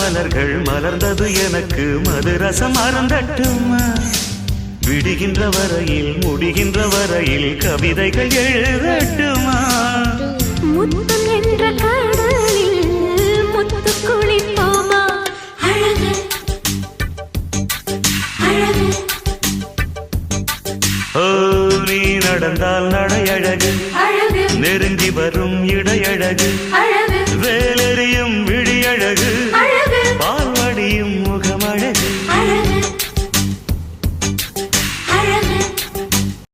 மலர்கள் மலர்ந்தது எனக்கு மதுரசம் அருந்தட்டுமா விடுகின்ற வரையில் முடிகின்ற வரையில் கவிதைகள் எழுதட்டுமா முத்தம் என்ற கடலில் முத்து குளிப்போமா அழகு அழகு ஓ நீ நடந்தால் நடையழகு அழகு நெருங்கி வரும் இடையழகு அழகு வேலெறியும் விழியழகு